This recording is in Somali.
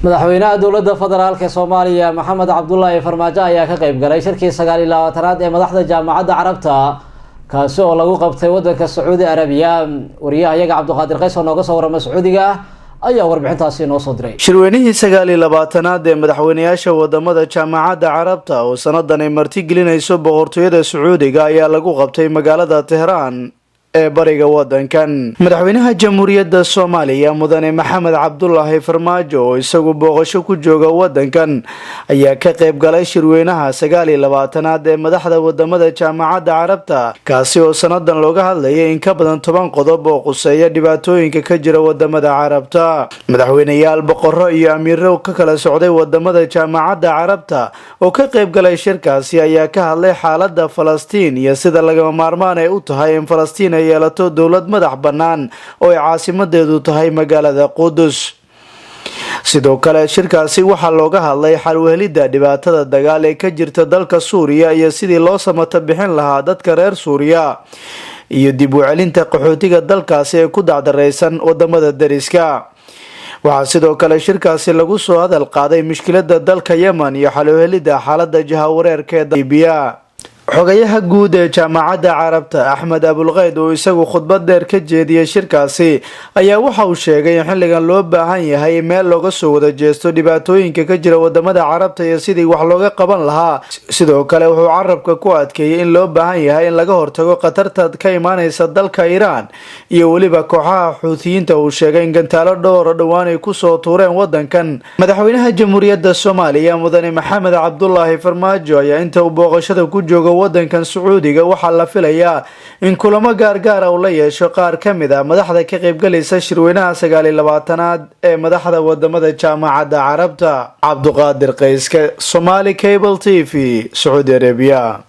madaxweynaha dowladda federaalka Soomaaliya Maxamed Cabdullaahi Farmaajo ayaa ka qayb galay shirkii 29aad ee madaxda jaamacadda Carabta kaasi oo lagu qabtay wadanka Sacuudi Arabiya. wariyahayaga Cabduqaadir Qays oo nooga soo warama Sacuudiga ayaa warbixintaasi noo soo diray. shirweynihii 29aad ee madaxweynayaasha wadamada jaamacadda Carabta oo sanadan ay marti gelinayso boqortooyada Sacuudiga ayaa lagu qabtay magaalada Tehran ee bariga wadankan. madaxweynaha jamhuuriyadda Soomaaliya mudane Maxamed Cabdullaahi Farmaajo oo isagu booqasho ku jooga wadankan ayaa ka qayb galay shirweynaha 29aad ee madaxda wadamada jaamacadda Carabta kaasi oo sanadan looga hadlayay in ka badan 10 qodob oo quseeya dhibaatooyinka ka jira wadamada Carabta. madaxweynayaal boqorro iyo amiiro ka kala socday wadamada jaamacadda Carabta oo ka qayb galay shirkaasi ayaa ka hadlay xaaladda Falastiin iyo sida lagama maarmaan ay u tahay in Falastiin yeelato dowlad madax bannaan oo ay caasimadeedu tahay magaalada Qudus. sidoo kale shirkaasi waxaa looga hadlay xal u helidda dhibaatada dagaal ee ka jirta dalka Suuriya iyo sidii loo samata bixin lahaa dadka reer Suuriya iyo dib u celinta qaxootiga dalkaasi ee ku dacdareysan wadamada dariska. waxaa sidoo kale shirkaasi lagu soo hadal qaaday mushkiladda dalka Yemen iyo xal u helidda xaaladda jahawareerka ee Liibiya. xogayaha guud ee jaamacadda Carabta Axmed Abulqayd oo isagu khudbad dheer ka jeediyay shirkaasi ayaa waxa uu sheegay in xilligan loo baahan yahay meel looga soo wada jeesto dhibaatooyinka ka jira wadamada Carabta iyo sidii wax looga qaban lahaa. sidoo kale wuxuu carabka ku adkeeyay in loo baahan yahay in laga hortago khatarta ka imaanaysa dalka Iiraan iyo waliba kooxaha Xuuthiyiinta uu sheegay in gantaalo dhowr dhawaan ay ku soo tuureen wadankan. madaxweynaha jamhuuriyadda Soomaaliya mudane Maxamed Cabdullaahi Farmaajo ayaa inta uu booqashada ku joogo wadankan Sacuudiga waxaa la filayaa in kulamo gaar ah uu la yeesho qaar ka mid ah madaxda ka qayb galaysa shirweynaha 29aad ee madaxda wadamada jaamacadda Carabta. Cabduqaadir Qays, Somali Cable TV, Saudi Arabia.